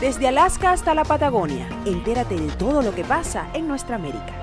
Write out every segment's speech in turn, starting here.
Desde Alaska hasta la Patagonia, entérate de todo lo que pasa en nuestra América.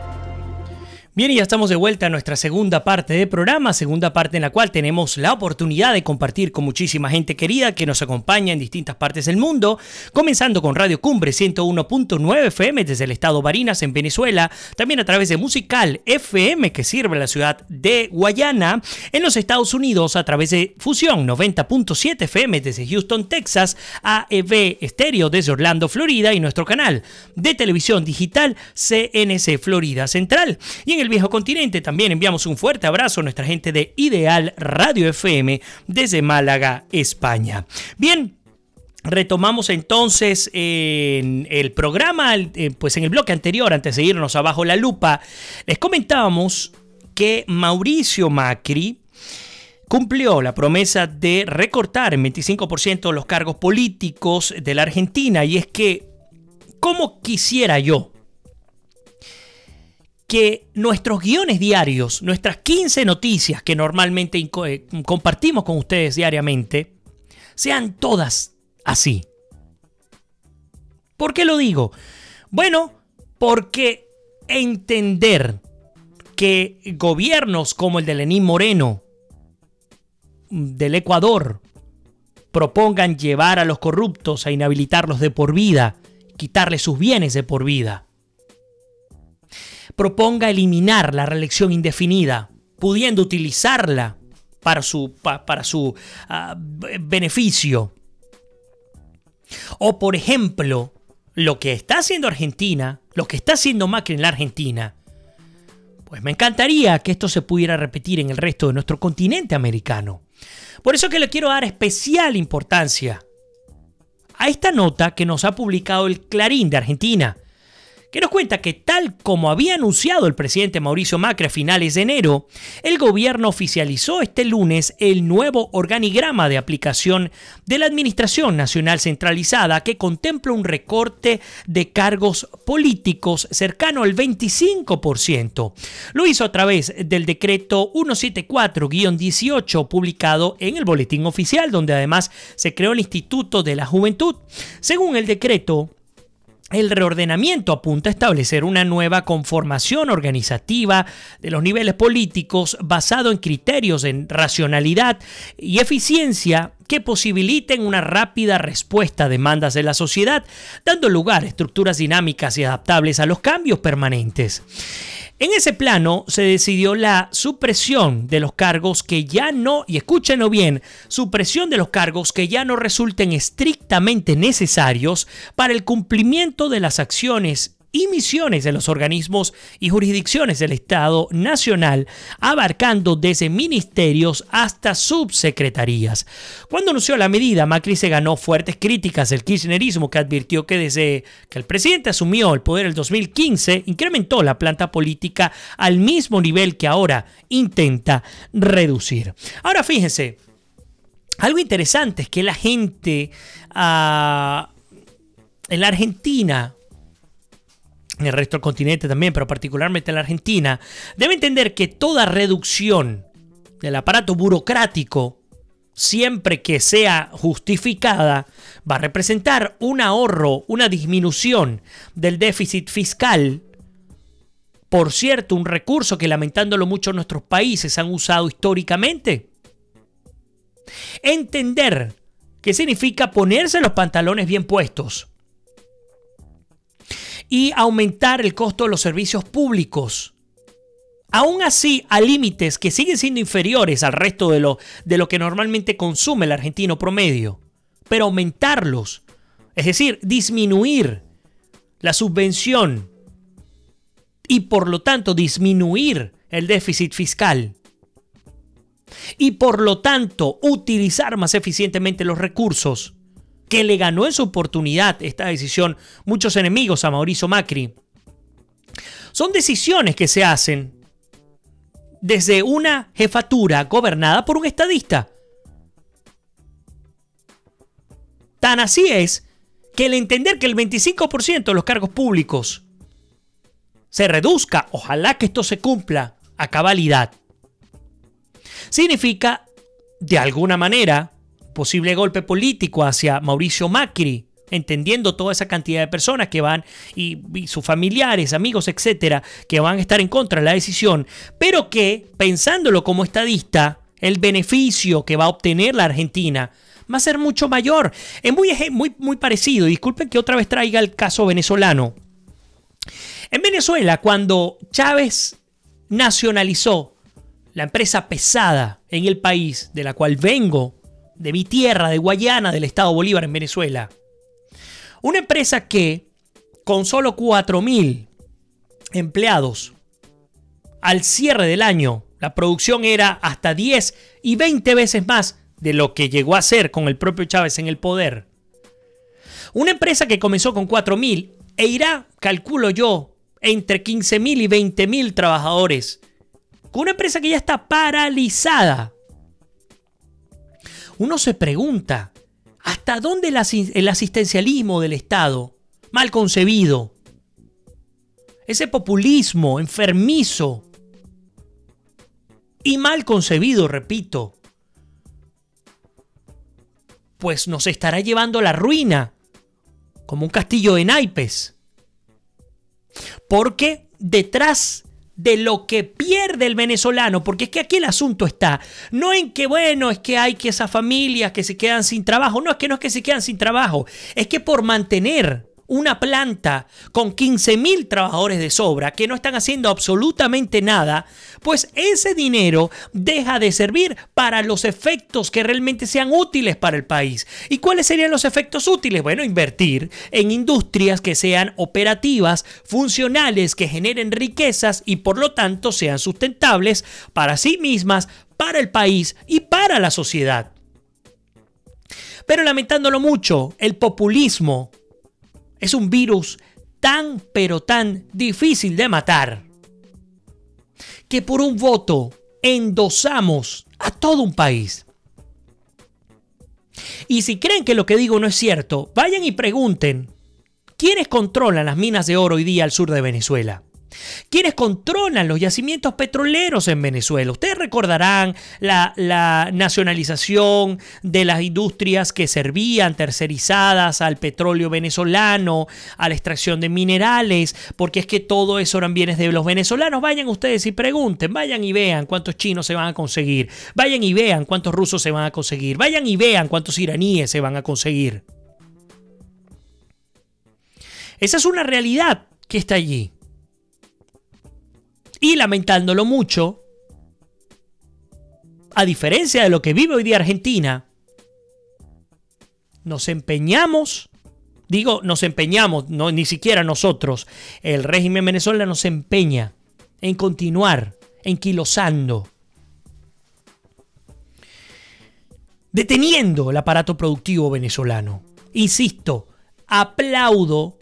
Bien, y ya estamos de vuelta a nuestra segunda parte del programa, segunda parte en la cual tenemos la oportunidad de compartir con muchísima gente querida que nos acompaña en distintas partes del mundo, comenzando con Radio Cumbre 101.9 FM desde el estado Barinas en Venezuela, también a través de Musical FM que sirve a la ciudad de Guayana, en los Estados Unidos a través de Fusión 90.7 FM desde Houston, Texas, AEV Estéreo desde Orlando, Florida y nuestro canal de televisión digital CNC Florida Central. Y en el viejo continente también enviamos un fuerte abrazo a nuestra gente de Ideal Radio FM desde Málaga, España. Bien, retomamos entonces en el programa, pues en el bloque anterior, antes de irnos abajo la lupa, les comentábamos que Mauricio Macri cumplió la promesa de recortar en 25% los cargos políticos de la Argentina. Y es que, ¿cómo quisiera yo que nuestros guiones diarios, nuestras 15 noticias que normalmente compartimos con ustedes diariamente, sean todas así? ¿Por qué lo digo? Bueno, porque entender que gobiernos como el de Lenín Moreno del Ecuador propongan llevar a los corruptos a inhabilitarlos de por vida, quitarles sus bienes de por vida, proponga eliminar la reelección indefinida, pudiendo utilizarla para su beneficio. O, por ejemplo, lo que está haciendo Argentina, lo que está haciendo Macri en la Argentina, pues me encantaría que esto se pudiera repetir en el resto de nuestro continente americano. Por eso que le quiero dar especial importancia a esta nota que nos ha publicado el Clarín de Argentina, que nos cuenta que, tal como había anunciado el presidente Mauricio Macri a finales de enero, el gobierno oficializó este lunes el nuevo organigrama de aplicación de la Administración Nacional Centralizada, que contempla un recorte de cargos políticos cercano al 25%. Lo hizo a través del decreto 174-18 publicado en el Boletín Oficial, donde además se creó el Instituto de la Juventud. Según el decreto, el reordenamiento apunta a establecer una nueva conformación organizativa de los niveles políticos basado en criterios de racionalidad y eficiencia que posibiliten una rápida respuesta a demandas de la sociedad, dando lugar a estructuras dinámicas y adaptables a los cambios permanentes. En ese plano se decidió la supresión de los cargos que ya no, y escúchenlo bien, supresión de los cargos que ya no resulten estrictamente necesarios para el cumplimiento de las acciones y misiones de los organismos y jurisdicciones del Estado Nacional, abarcando desde ministerios hasta subsecretarías. Cuando anunció la medida, Macri se ganó fuertes críticas del kirchnerismo, que advirtió que desde que el presidente asumió el poder en el 2015, incrementó la planta política al mismo nivel que ahora intenta reducir. Ahora fíjense, algo interesante es que la gente en la Argentina, en el resto del continente también, pero particularmente en la Argentina, debe entender que toda reducción del aparato burocrático, siempre que sea justificada, va a representar un ahorro, una disminución del déficit fiscal. Por cierto, un recurso que, lamentándolo mucho, nuestros países han usado históricamente. Entender qué significa ponerse los pantalones bien puestos y aumentar el costo de los servicios públicos, aún así a límites que siguen siendo inferiores al resto de lo que normalmente consume el argentino promedio, pero aumentarlos, es decir, disminuir la subvención y por lo tanto disminuir el déficit fiscal y por lo tanto utilizar más eficientemente los recursos, que le ganó en su oportunidad esta decisión muchos enemigos a Mauricio Macri. Son decisiones que se hacen desde una jefatura gobernada por un estadista. Tan así es que el entender que el 25% de los cargos públicos se reduzca, ojalá que esto se cumpla a cabalidad, significa, de alguna manera, posible golpe político hacia Mauricio Macri entendiendo toda esa cantidad de personas que van y sus familiares, amigos, etcétera, que van a estar en contra de la decisión, pero que, pensándolo como estadista, el beneficio que va a obtener la Argentina va a ser mucho mayor. Es muy parecido. Disculpen que otra vez traiga el caso venezolano. En Venezuela, cuando Chávez nacionalizó la empresa pesada en el país, de la cual vengo, de mi tierra, de Guayana, del estado Bolívar en Venezuela, una empresa que con solo 4.000 empleados al cierre del año, la producción era hasta 10 y 20 veces más de lo que llegó a ser con el propio Chávez en el poder. Una empresa que comenzó con 4.000 e irá, calculo yo, entre 15.000 y 20.000 trabajadores. Con una empresa que ya está paralizada. Uno se pregunta, ¿hasta dónde el asistencialismo del Estado, mal concebido, ese populismo enfermizo y mal concebido, repito, pues nos estará llevando a la ruina, como un castillo de naipes? Porque detrás de lo que pierde el venezolano, porque es que aquí el asunto está, no en que, bueno, es que hay que esas familias que se quedan sin trabajo, no es que se quedan sin trabajo, es que por mantener una planta con 15.000 trabajadores de sobra que no están haciendo absolutamente nada, pues ese dinero deja de servir para los efectos que realmente sean útiles para el país. ¿Y cuáles serían los efectos útiles? Bueno, invertir en industrias que sean operativas, funcionales, que generen riquezas y por lo tanto sean sustentables para sí mismas, para el país y para la sociedad. Pero lamentándolo mucho, el populismo es un virus tan pero tan difícil de matar que por un voto endosamos a todo un país. Y si creen que lo que digo no es cierto, vayan y pregunten ¿quiénes controlan las minas de oro hoy día al sur de Venezuela? ¿Quiénes controlan los yacimientos petroleros en Venezuela? Ustedes recordarán la nacionalización de las industrias que servían tercerizadas al petróleo venezolano, a la extracción de minerales, porque es que todo eso eran bienes de los venezolanos. Vayan ustedes y pregunten, vayan y vean cuántos chinos se van a conseguir, vayan y vean cuántos rusos se van a conseguir, vayan y vean cuántos iraníes se van a conseguir. Esa es una realidad que está allí. Y lamentándolo mucho, a diferencia de lo que vive hoy día Argentina, nos empeñamos, no, ni siquiera nosotros, el régimen venezolano se empeña en continuar enquilosando, deteniendo el aparato productivo venezolano. Insisto, aplaudo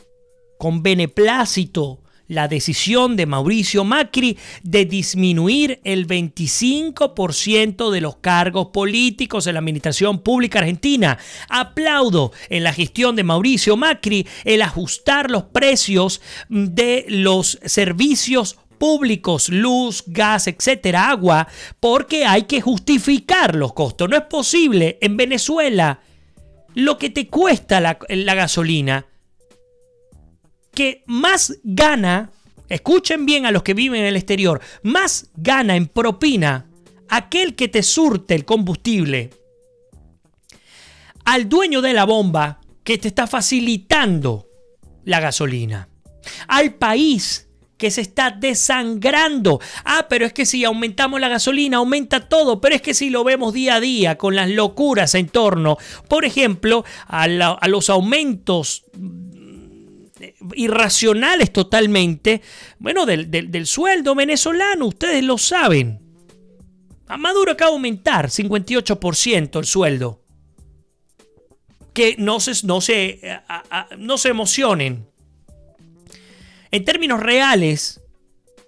con beneplácito la decisión de Mauricio Macri de disminuir el 25% de los cargos políticos en la administración pública argentina. Aplaudo en la gestión de Mauricio Macri el ajustar los precios de los servicios públicos, luz, gas, etcétera, agua, porque hay que justificar los costos. No es posible en Venezuela lo que te cuesta la gasolina, que más gana, escuchen bien a los que viven en el exterior, más gana en propina aquel que te surte el combustible al dueño de la bomba que te está facilitando la gasolina, al país que se está desangrando. Pero es que si aumentamos la gasolina, aumenta todo. Pero es que si lo vemos día a día con las locuras en torno, por ejemplo, a los aumentos irracionales totalmente, bueno, del sueldo venezolano, ustedes lo saben. A Maduro acaba de aumentar 58% el sueldo. Que no se emocionen. En términos reales,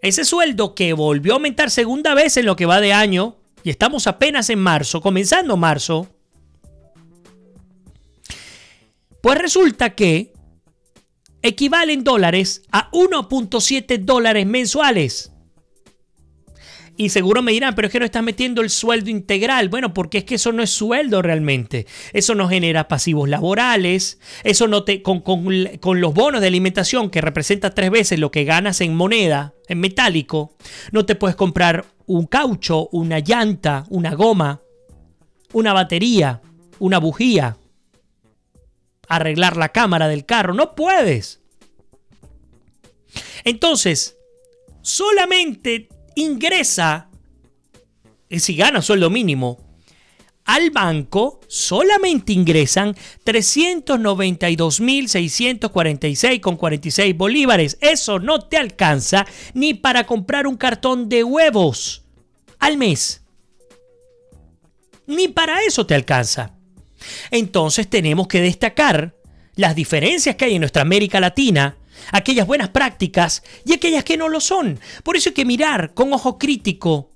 ese sueldo que volvió a aumentar segunda vez en lo que va de año, y estamos apenas en marzo, comenzando marzo, pues resulta que equivale en dólares a 1.7 dólares mensuales. Y seguro me dirán, pero es que no estás metiendo el sueldo integral. Bueno, porque es que eso no es sueldo realmente. Eso no genera pasivos laborales. Eso no te con los bonos de alimentación, que representa 3 veces lo que ganas en moneda, en metálico, no te puedes comprar un caucho, una llanta, una goma, una batería, una bujía, arreglar la cámara del carro. No puedes. Entonces, solamente ingresa, si gana sueldo mínimo, al banco solamente ingresan 392.646,46 bolívares. Eso no te alcanza ni para comprar un cartón de huevos al mes. Ni para eso te alcanza. Entonces tenemos que destacar las diferencias que hay en nuestra América Latina, aquellas buenas prácticas y aquellas que no lo son. Por eso hay que mirar con ojo crítico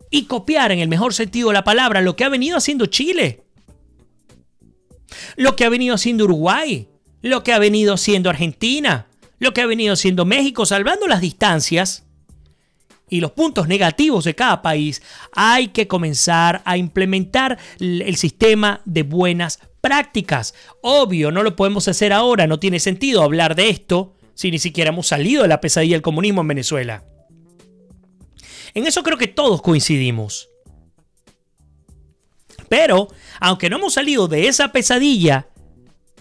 y copiar en el mejor sentido de la palabra lo que ha venido haciendo Chile, lo que ha venido haciendo Uruguay, lo que ha venido haciendo Argentina, lo que ha venido haciendo México, salvando las distancias y los puntos negativos de cada país. Hay que comenzar a implementar el sistema de buenas prácticas. Obvio, no lo podemos hacer ahora, no tiene sentido hablar de esto si ni siquiera hemos salido de la pesadilla del comunismo en Venezuela. En eso creo que todos coincidimos. Pero, aunque no hemos salido de esa pesadilla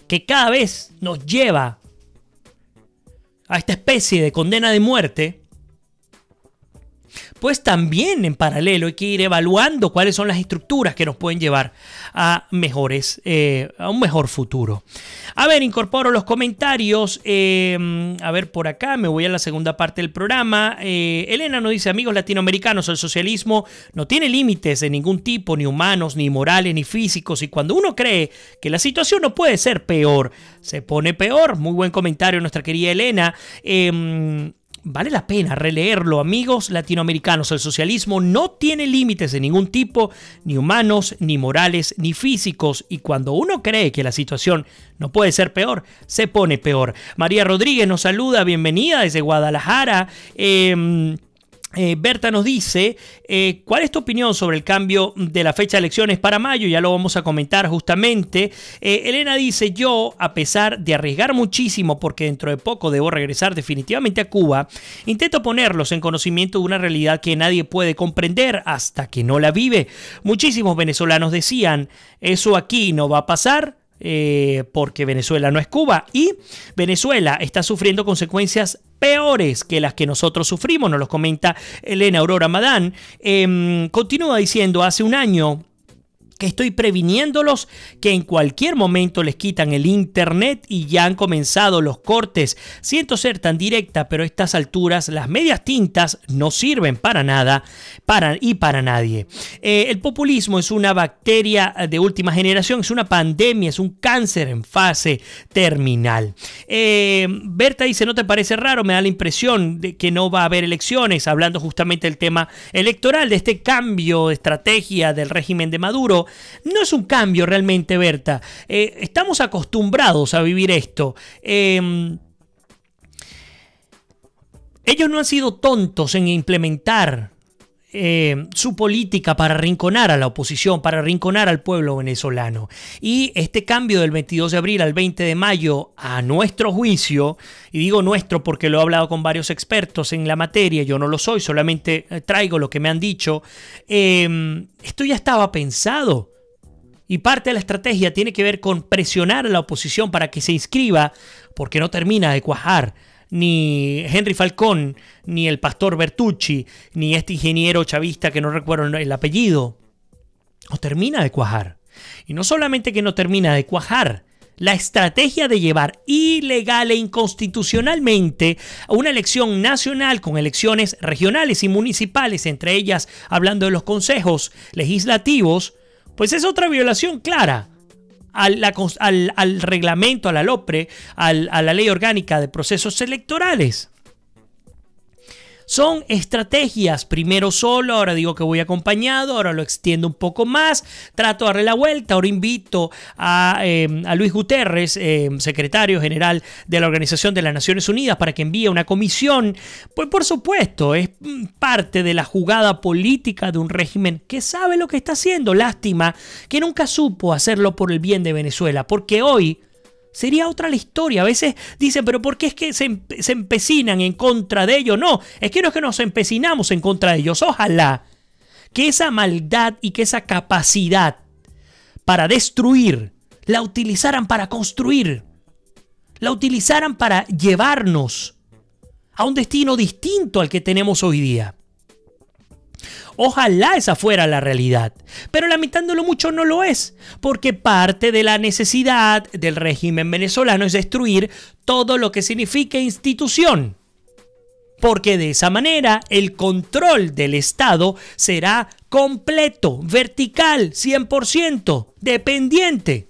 que cada vez nos lleva a esta especie de condena de muerte, pues también en paralelo hay que ir evaluando cuáles son las estructuras que nos pueden llevar a a un mejor futuro. A ver, incorporo los comentarios. A ver, por acá me voy a la segunda parte del programa. Elena nos dice: amigos latinoamericanos, el socialismo no tiene límites de ningún tipo, ni humanos, ni morales, ni físicos. Y cuando uno cree que la situación no puede ser peor, se pone peor. Muy buen comentario, nuestra querida Elena. Vale la pena releerlo, amigos latinoamericanos. El socialismo no tiene límites de ningún tipo, ni humanos, ni morales, ni físicos. Y cuando uno cree que la situación no puede ser peor, se pone peor. María Rodríguez nos saluda, bienvenida desde Guadalajara. Berta nos dice: ¿cuál es tu opinión sobre el cambio de la fecha de elecciones para mayo? Ya lo vamos a comentar justamente. Elena dice: yo, a pesar de arriesgar muchísimo porque dentro de poco debo regresar definitivamente a Cuba, intento ponerlos en conocimiento de una realidad que nadie puede comprender hasta que no la vive. Muchísimos venezolanos decían: eso aquí no va a pasar, porque Venezuela no es Cuba, y Venezuela está sufriendo consecuencias peores que las que nosotros sufrimos. Nos los comenta Elena Aurora Madán. Continúa diciendo: hace un año que estoy previniéndolos que en cualquier momento les quitan el internet y ya han comenzado los cortes. Siento ser tan directa, pero a estas alturas las medias tintas no sirven para nada para nadie. El populismo es una bacteria de última generación, es una pandemia, es un cáncer en fase terminal. Berta dice: ¿no te parece raro? Me da la impresión de que no va a haber elecciones, hablando justamente del tema electoral, de este cambio de estrategia del régimen de Maduro. No es un cambio realmente, Berta. Estamos acostumbrados a vivir esto. Ellos no han sido tontos en implementar su política para arrinconar a la oposición, para arrinconar al pueblo venezolano. Y este cambio del 22 de abril al 20 de mayo, a nuestro juicio, y digo nuestro porque lo he hablado con varios expertos en la materia, yo no lo soy, solamente traigo lo que me han dicho, esto ya estaba pensado. Y parte de la estrategia tiene que ver con presionar a la oposición para que se inscriba, porque no termina de cuajar. Ni Henry Falcón, ni el pastor Bertucci, ni este ingeniero chavista que no recuerdo el apellido. No termina de cuajar. Y no solamente que no termina de cuajar, la estrategia de llevar ilegal e inconstitucionalmente a una elección nacional con elecciones regionales y municipales, entre ellas hablando de los consejos legislativos, pues es otra violación clara al reglamento, a la LOPRE, a la Ley Orgánica de Procesos Electorales. Son estrategias, primero solo, ahora digo que voy acompañado, ahora lo extiendo un poco más, trato de darle la vuelta, ahora invito a Luis Guterres, secretario general de la Organización de las Naciones Unidas, para que envíe una comisión. Pues por supuesto, es parte de la jugada política de un régimen que sabe lo que está haciendo. Lástima que nunca supo hacerlo por el bien de Venezuela, porque hoy sería otra la historia. A veces dicen, pero ¿por qué es que se empecinan en contra de ellos? No es que nos empecinamos en contra de ellos. Ojalá que esa maldad y que esa capacidad para destruir la utilizaran para construir, la utilizaran para llevarnos a un destino distinto al que tenemos hoy día. Ojalá esa fuera la realidad, pero lamentándolo mucho no lo es, porque parte de la necesidad del régimen venezolano es destruir todo lo que signifique institución, porque de esa manera el control del Estado será completo, vertical, 100%, dependiente.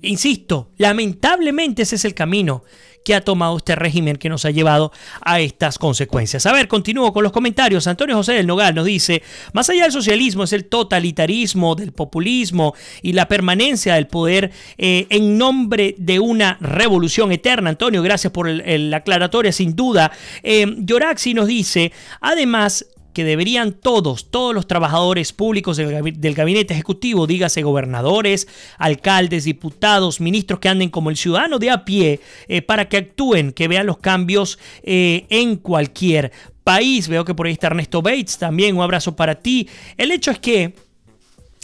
Insisto, lamentablemente ese es el camino que ha tomado este régimen que nos ha llevado a estas consecuencias. A ver, continúo con los comentarios. Antonio José del Nogal nos dice, más allá del socialismo es el totalitarismo, del populismo y la permanencia del poder en nombre de una revolución eterna. Antonio, gracias por la aclaratoria, sin duda. Yoraxi nos dice, además, que deberían todos los trabajadores públicos del gabinete ejecutivo, dígase gobernadores, alcaldes, diputados, ministros, que anden como el ciudadano de a pie para que actúen, que vean los cambios en cualquier país. Veo que por ahí está Ernesto Bates también, un abrazo para ti. El hecho es que,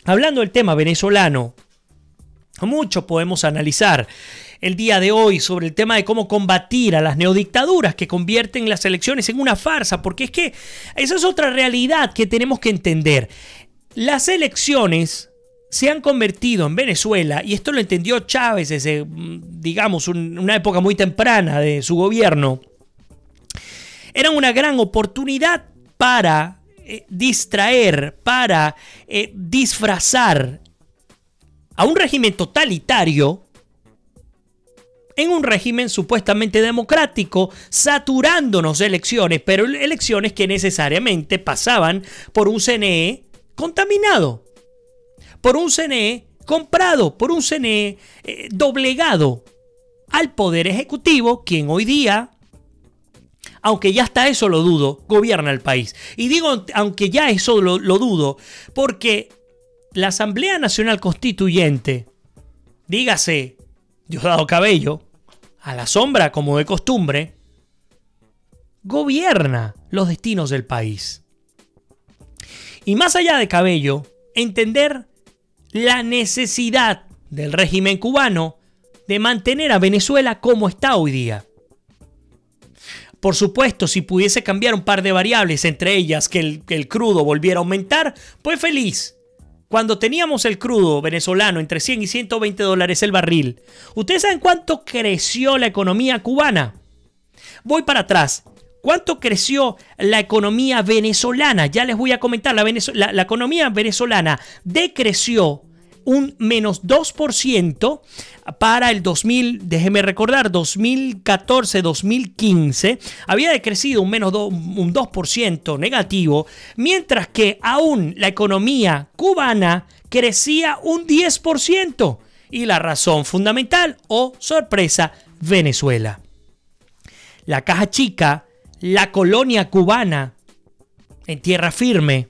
hablando del tema venezolano, mucho podemos analizar el día de hoy sobre el tema de cómo combatir a las neodictaduras que convierten las elecciones en una farsa, porque es que esa es otra realidad que tenemos que entender. Las elecciones se han convertido en Venezuela, y esto lo entendió Chávez desde, digamos, una época muy temprana de su gobierno, eran una gran oportunidad para distraer, para disfrazar a un régimen totalitario en un régimen supuestamente democrático, saturándonos de elecciones, pero elecciones que necesariamente pasaban por un CNE contaminado, por un CNE comprado, por un CNE doblegado al Poder Ejecutivo, quien hoy día, aunque ya hasta eso lo dudo, gobierna el país. Y digo, aunque ya eso lo dudo, porque la Asamblea Nacional Constituyente, dígase Diosdado Cabello, a la sombra como de costumbre, gobierna los destinos del país. Y más allá de Cabello, entender la necesidad del régimen cubano de mantener a Venezuela como está hoy día. Por supuesto, si pudiese cambiar un par de variables, entre ellas que el crudo volviera a aumentar, pues feliz. Cuando teníamos el crudo venezolano entre 100 y 120 dólares el barril, ¿ustedes saben cuánto creció la economía cubana? Voy para atrás. ¿Cuánto creció la economía venezolana? Ya les voy a comentar. La economía venezolana decreció un menos 2% para el 2014-2015. Había decrecido un 2% negativo, mientras que aún la economía cubana crecía un 10%. Y la razón fundamental, sorpresa, Venezuela. La caja chica, la colonia cubana en tierra firme,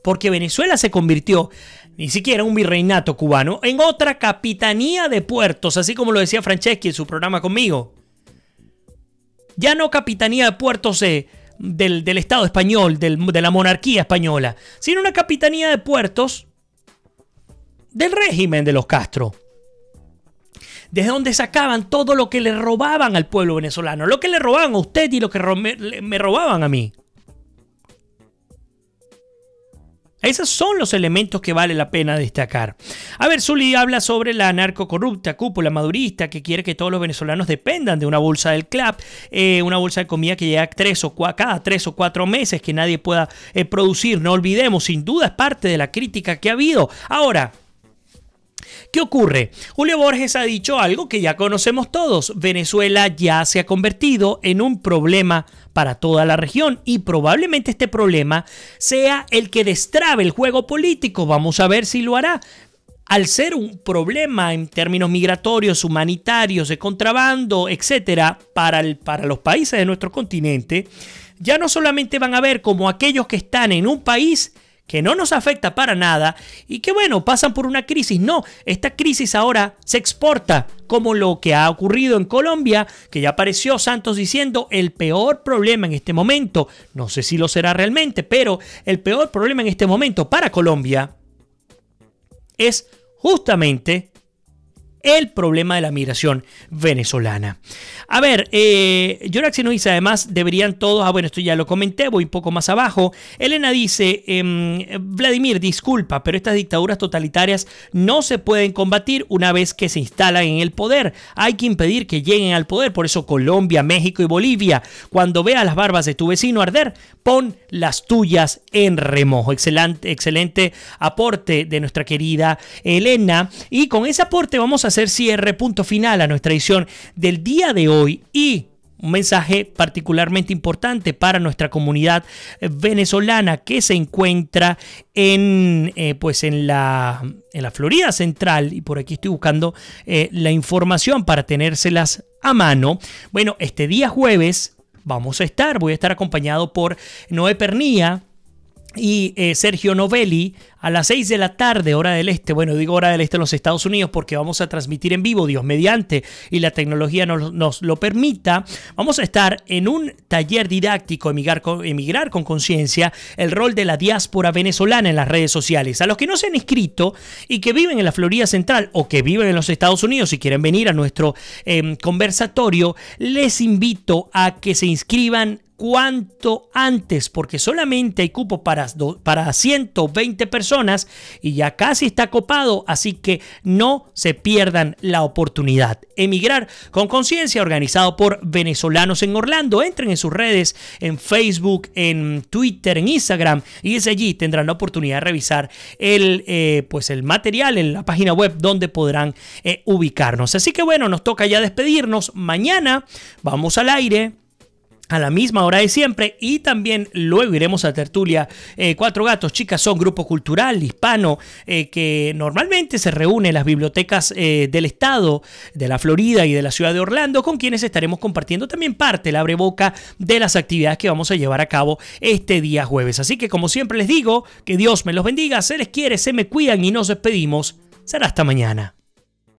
porque Venezuela se convirtió, ni siquiera un virreinato cubano, en otra capitanía de puertos, así como lo decía Franceschi en su programa conmigo. Ya no capitanía de puertos del Estado español, de la monarquía española, sino una capitanía de puertos del régimen de los Castro. Desde donde sacaban todo lo que le robaban al pueblo venezolano, lo que le robaban a usted y lo que me robaban a mí. Esos son los elementos que vale la pena destacar. A ver, Zully habla sobre la narcocorrupta cúpula madurista que quiere que todos los venezolanos dependan de una bolsa del CLAP, una bolsa de comida que llega cada 3 o 4 meses, que nadie pueda producir. No olvidemos, sin duda es parte de la crítica que ha habido. Ahora, ¿Qué ocurre? Julio Borges ha dicho algo que ya conocemos todos. Venezuela ya se ha convertido en un problema para toda la región y probablemente este problema sea el que destrabe el juego político. Vamos a ver si lo hará. Al ser un problema en términos migratorios, humanitarios, de contrabando, etcétera, para los países de nuestro continente, ya no solamente van a ver como aquellos que están en un país que no nos afecta para nada y que, bueno, pasan por una crisis. No, esta crisis ahora se exporta, como lo que ha ocurrido en Colombia, que ya apareció Santos diciendo el peor problema en este momento, no sé si lo será realmente, pero el peor problema en este momento para Colombia es justamente el problema de la migración venezolana. A ver, Yoraxi nos dice, además deberían todos, bueno, esto ya lo comenté, voy un poco más abajo. Elena dice, Vladimir, disculpa, pero estas dictaduras totalitarias no se pueden combatir una vez que se instalan en el poder. Hay que impedir que lleguen al poder. Por eso Colombia, México y Bolivia, cuando veas las barbas de tu vecino arder, pon las tuyas en remojo. Excelente aporte de nuestra querida Elena. Y con ese aporte vamos a hacer cierre, punto final a nuestra edición del día de hoy y un mensaje particularmente importante para nuestra comunidad venezolana que se encuentra en la Florida Central, y por aquí estoy buscando la información para tenérselas a mano. Bueno, este día jueves voy a estar acompañado por Noé Pernía y Sergio Novelli a las 6 de la tarde, hora del este. Bueno, digo hora del este en los Estados Unidos porque vamos a transmitir en vivo, Dios mediante, y la tecnología nos lo permita. Vamos a estar en un taller didáctico, Emigrar con Conciencia, el rol de la diáspora venezolana en las redes sociales. A los que no se han inscrito y que viven en la Florida Central o que viven en los Estados Unidos y quieren venir a nuestro conversatorio, les invito a que se inscriban cuanto antes, porque solamente hay cupo para 120 personas y ya casi está copado, así que no se pierdan la oportunidad. Emigrar con Conciencia, organizado por venezolanos en Orlando. Entren en sus redes, en Facebook, en Twitter, en Instagram, y desde allí tendrán la oportunidad de revisar el material en la página web donde podrán ubicarnos. Así que bueno, nos toca ya despedirnos. Mañana vamos al aire a la misma hora de siempre y también luego iremos a tertulia Cuatro Gatos, Chicas Son, grupo cultural hispano que normalmente se reúne en las bibliotecas del estado de la Florida y de la ciudad de Orlando, con quienes estaremos compartiendo también parte, la abreboca de las actividades que vamos a llevar a cabo este día jueves. Así que como siempre les digo, que Dios me los bendiga, se les quiere, se me cuidan y nos despedimos. Será hasta mañana.